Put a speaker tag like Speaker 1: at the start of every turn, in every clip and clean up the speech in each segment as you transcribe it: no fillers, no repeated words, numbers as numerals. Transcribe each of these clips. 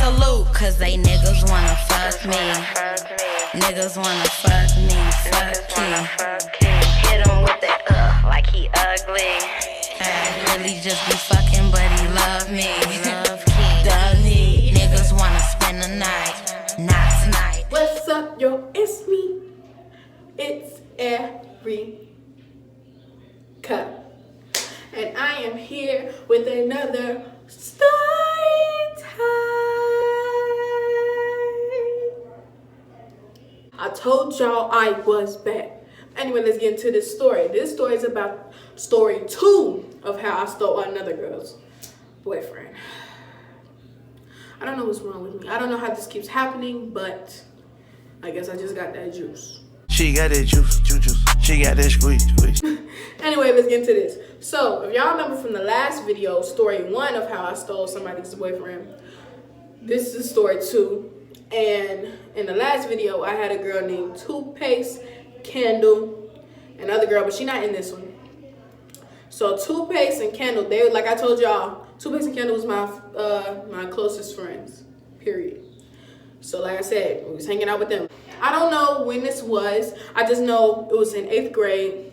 Speaker 1: salute, cause they niggas wanna fuck me. Niggas wanna fuck me, fuck him. Hit him with the like he ugly. Really just be fucking, but he love me. Love me. Niggas wanna spend the night, not tonight.
Speaker 2: What's up, yo? It's me. It's Erica. And I am here with another story time. I told y'all I was back. Anyway, let's get into this story. This story is about story 2 of how I stole another girl's boyfriend. I don't know what's wrong with me. I don't know how this keeps happening, but I guess I just got that juice.
Speaker 3: She got that juice. She got that squeeze.
Speaker 2: Anyway, let's get into this. So, if y'all remember from the last video, story 1 of how I stole somebody's boyfriend, this is story 2. And in the last video, I had a girl named Toothpaste, Candle, another girl, but she not in this one. So Toothpaste and Candle, they, like I told y'all, Toothpaste and Candle was my closest friends, period. So like I said, we was hanging out with them. I don't know when this was. I just know it was in 8th grade.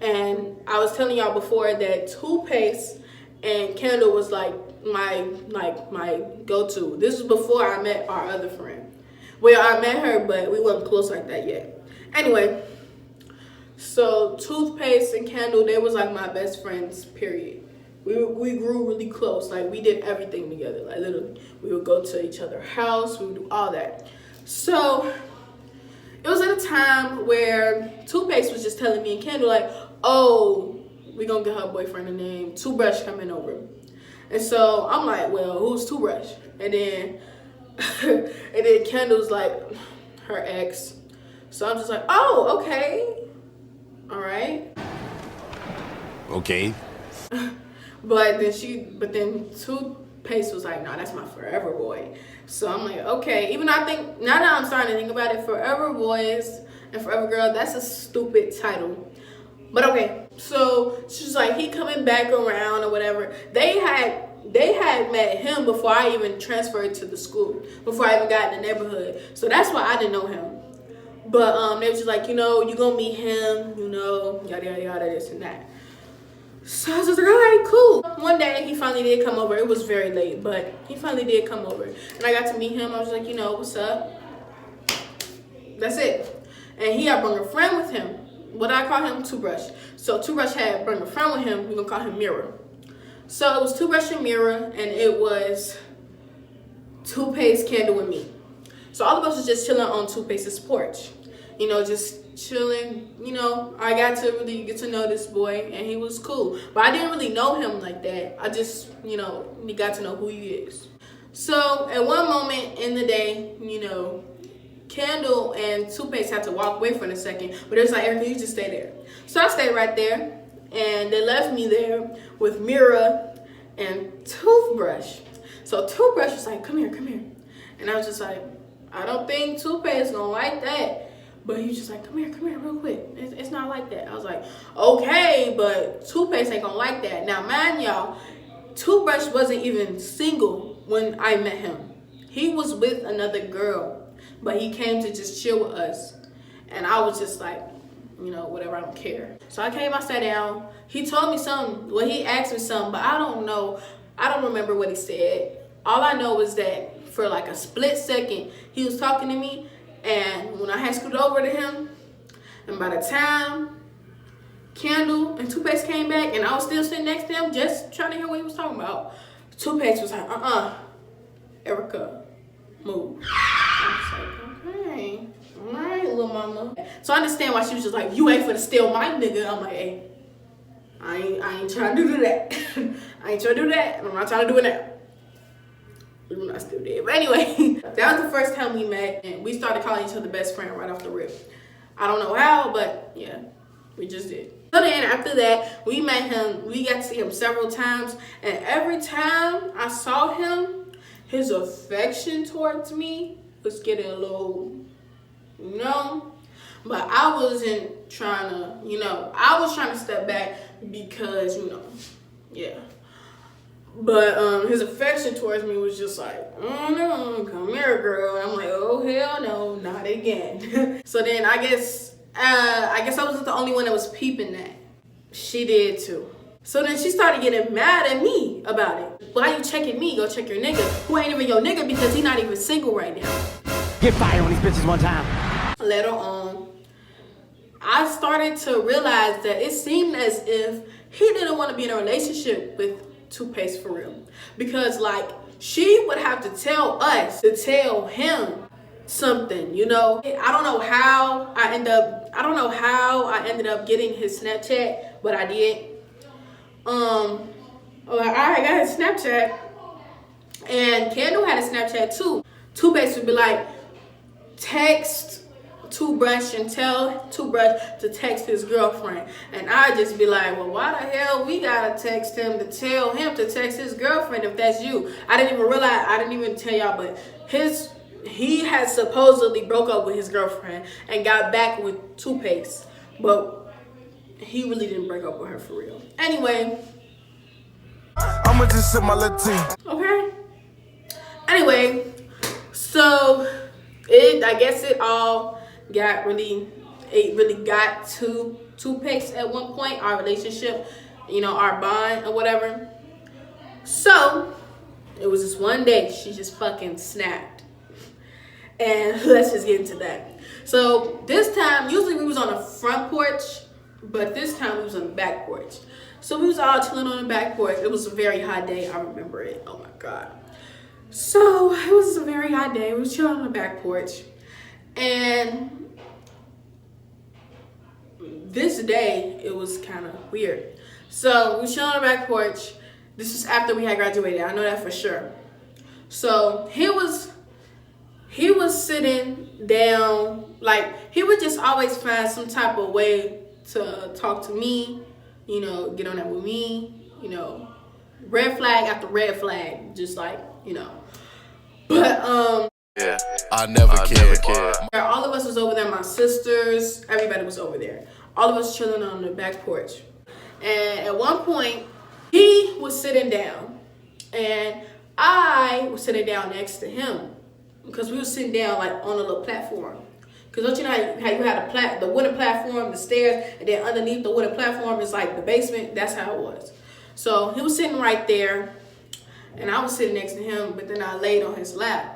Speaker 2: And I was telling y'all before that Toothpaste and Candle was like my go-to. This was before I met our other friend. Well, I met her, but we wasn't close like that yet. Anyway, so Toothpaste and Candle, they was like my best friends, period. We grew really close. Like, we did everything together. Like, literally, we would go to each other's house. We would do all that. So it was at a time where Toothpaste was just telling me and Candle, like, oh, we gonna get her boyfriend a name, Toothbrush coming over. And so I'm like, well, who's Toothbrush? And then Candle's like, her ex. So I'm just like, oh, okay. All right.
Speaker 3: Okay.
Speaker 2: But then Toothpaste was like, nah, that's my forever boy. So I'm like, okay. Even though I think, now that I'm starting to think about it, Forever Boys and Forever Girl, that's a stupid title. But okay. So she's like, he coming back around or whatever. They had met him before I even transferred to the school, before I even got in the neighborhood. So that's why I didn't know him. But they was just like, you know, you gonna meet him, you know, yada yada yada, this and that. So I was just like, all right, cool. One day he finally did come over. It was very late, but he finally did come over. And I got to meet him. I was like, you know, what's up? That's it. And he had brought a friend with him. What I call him? Toothbrush. So Toothbrush had brought a friend with him. We're gonna call him Mirror. So it was Toothbrush and Mirror, and it was Toothpaste, Candle, and me. So all of us was just chilling on Toothpaste's porch. You know, just chilling. You know, I got to really get to know this boy, and he was cool. But I didn't really know him like that. I just, you know, we got to know who he is. So at one moment in the day, you know, Candle and Toothpaste had to walk away for a second. But it was like, Erica, you just stay there. So I stayed right there. And they left me there with Mirror and Toothbrush. So Toothbrush was like, come here. And I was just like, I don't think Toothpaste is gonna like that. But he was just like, come here real quick. It's not like that. I was like, okay, but Toothpaste ain't gonna like that. Now, mind y'all, Toothbrush wasn't even single when I met him. He was with another girl, but he came to just chill with us. And I was just like, you know, whatever, I don't care. So I came, I sat down. He told me something. Well, he asked me something, but I don't know. I don't remember what he said. All I know is that for like a split second, he was talking to me. And when I had scooted over to him, and by the time Candle and Toothpaste came back, and I was still sitting next to him, just trying to hear what he was talking about, Toothpaste was like, Erica, move. I was like, okay. All right, little mama. So I understand why she was just like, you ain't finna steal my nigga. I'm like, hey, I ain't trying to do that. I ain't trying to do that, and I'm not trying to do it now. Even though I still did. But anyway, that was the first time we met, and we started calling each other best friend right off the rip. I don't know how, but yeah, we just did. So then after that, we met him. We got to see him several times, and every time I saw him, his affection towards me was getting a little, you know, but I wasn't trying to, you know, I was trying to step back because, you know, yeah. But his affection towards me was just like, oh no, come here, girl. And I'm like, oh hell no, not again. So then I guess I wasn't the only one that was peeping that. She did too. So then she started getting mad at me about it. Why you checking me? Go check your nigga, who ain't even your nigga because he not even single right now.
Speaker 4: Get fired on these bitches one time.
Speaker 2: Later on, I started to realize that it seemed as if he didn't want to be in a relationship with Toothpaste for real. Because like, she would have to tell us to tell him something, you know? I don't know how I ended up getting his Snapchat, but I did. I got his Snapchat, and Kendall had a Snapchat too. Toothpaste would be like, text Toothbrush and tell Toothbrush to text his girlfriend. And I'd just be like, well, why the hell we gotta text him to tell him to text his girlfriend if that's you? I didn't even tell y'all, but he had supposedly broke up with his girlfriend and got back with Toothpaste. But he really didn't break up with her for real. Anyway.
Speaker 5: I'ma just sip my little tea.
Speaker 2: Okay. Anyway, so I guess it really got to Toothpaste at one point, our relationship, you know, our bond or whatever. So it was this one day she just fucking snapped. And let's just get into that. So this time, usually we was on the front porch, but this time we was on the back porch. So we was all chilling on the back porch. It was a very hot day. I remember it. Oh my God. So it was a very hot day. We was chilling on the back porch. And this day, it was kind of weird. So we was chilling on the back porch. This was after we had graduated. I know that for sure. So he was sitting down. Like, he would just always find some type of way to talk to me, you know, get on that with me, you know, red flag after red flag, just like, you know. But
Speaker 5: Yeah, I never cared.
Speaker 2: all of us was over there, my sisters, everybody was over there. All of us chilling on the back porch. And at one point, he was sitting down and I was sitting down next to him because we were sitting down like on a little platform. Because don't you know how you had the wooden platform, the stairs, and then underneath the wooden platform is like the basement? That's how it was. So he was sitting right there and I was sitting next to him, but then I laid on his lap.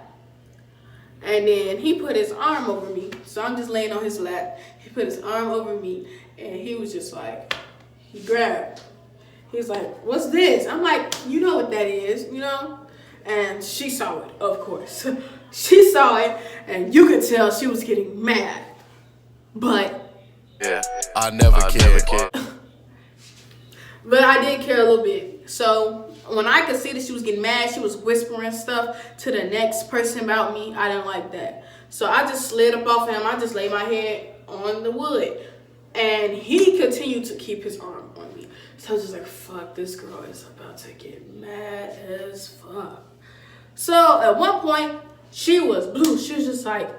Speaker 2: And then he put his arm over me. So I'm just laying on his lap. He put his arm over me and he was just like, he grabbed. He was like, what's this? I'm like, you know what that is, you know? And she saw it, of course. She saw it and you could tell she was getting mad. But
Speaker 5: Yeah, I never cared.
Speaker 2: But I did care a little bit. So when I could see that she was getting mad, she was whispering stuff to the next person about me. I didn't like that. So I just slid up off him. I just laid my head on the wood. And he continued to keep his arm on me. So I was just like, fuck, this girl is about to get mad as fuck. So at one point, she was blue. She was just like,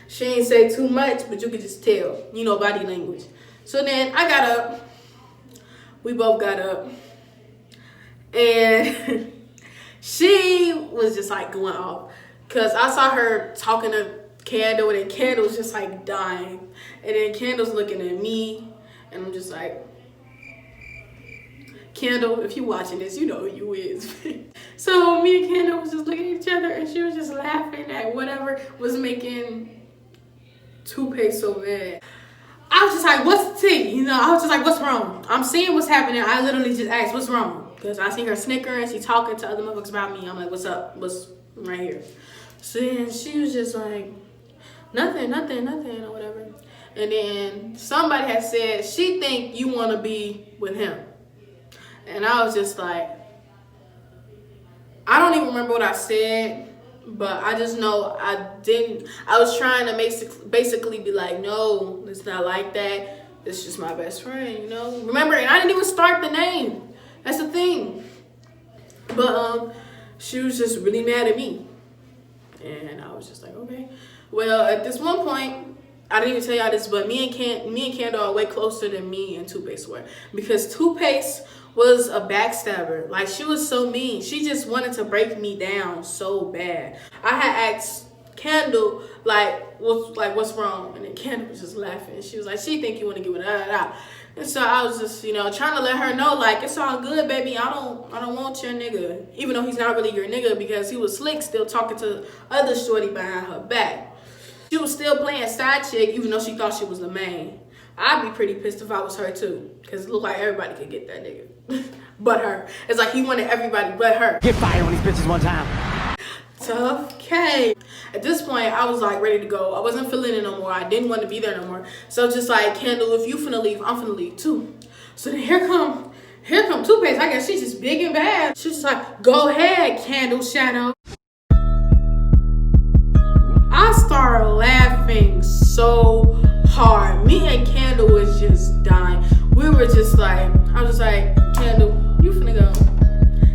Speaker 2: she ain't say too much, but you could just tell, you know, body language. So then I got up. We both got up. And she was just like going off. Because I saw her talking to Kendall, and then Kendall's just like dying. And then Kendall's looking at me, and I'm just like, Kendall, if you watching this, you know who you is. So me and Kendall was just looking at each other, and she was just laughing at whatever was making Toothpaste so bad. I was just like, what's the tea? You know, I was just like, what's wrong? I'm seeing what's happening. I literally just asked, what's wrong? Because I seen her snicker and she talking to other motherfuckers about me. I'm like, what's up? What's right here? So then she was just like, nothing, or whatever. And then somebody had said, she think you want to be with him. And I was just like, I don't even remember what I said. But I just know I was trying to basically be like, no, it's not like that. It's just my best friend, you know? Remember, and I didn't even start the name. That's the thing. But she was just really mad at me. And I was just like, okay. Well, at this one point, I didn't even tell y'all this, but me and Kendall are way closer than me and Toothpaste were. Because Toothpaste was a backstabber. Like, she was so mean. She just wanted to break me down so bad. I had asked Candle, what's wrong? And then Candle was just laughing. She was like, she think you want to give it da. And so I was just, trying to let her know, like, it's all good, baby. I don't want your nigga. Even though he's not really your nigga, because he was slick, still talking to other shorty behind her back. She was still playing side chick, even though she thought she was the main. I'd be pretty pissed if I was her too, because it looked like everybody could get that nigga. But her. It's like he wanted everybody but her.
Speaker 4: Get fired on these bitches one time.
Speaker 2: Tough K. At this point, I was like ready to go. I wasn't feeling it no more. I didn't want to be there no more. So just like, Candle, if you finna leave, I'm finna leave too. So then here come Toothpaste. I guess she's just big and bad. She's just like, go ahead, Candle Shadow. I started laughing so hard. Me and Candle was just dying. We were just like, I was just like, Candle, you finna go?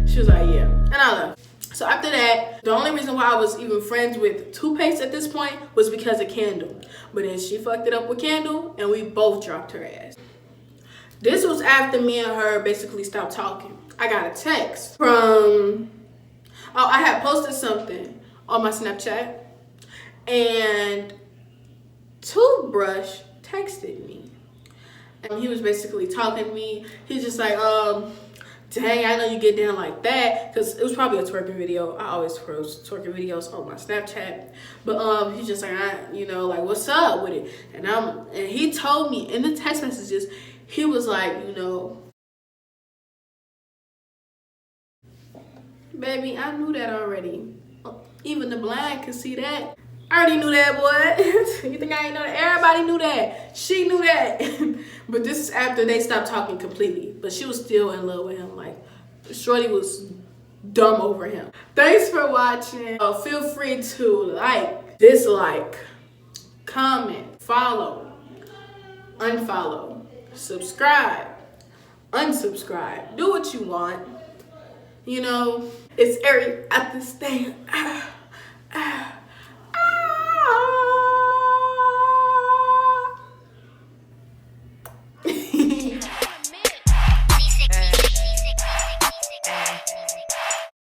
Speaker 2: She was like, yeah. And I left. So after that, the only reason why I was even friends with Toothpaste at this point was because of Candle. But then she fucked it up with Candle, and we both dropped her ass. This was after me and her basically stopped talking. I got a text from, I had posted something on my Snapchat, and Toothbrush texted me. And he was basically talking to me. He's just like, dang, I know you get down like that. Because it was probably a twerking video. I always post twerking videos on my Snapchat. But he's just like, like, what's up with it? And he told me in the text messages, he was like, baby, I knew that already. Even the blind could see that. I already knew that, boy. You think I ain't know that? Everybody knew that. She knew that. But this is after they stopped talking completely. But she was still in love with him. Like, shorty was dumb over him. Thanks for watching. Feel free to like, dislike, comment, follow, unfollow, subscribe, unsubscribe. Do what you want. It's Eric at the stand.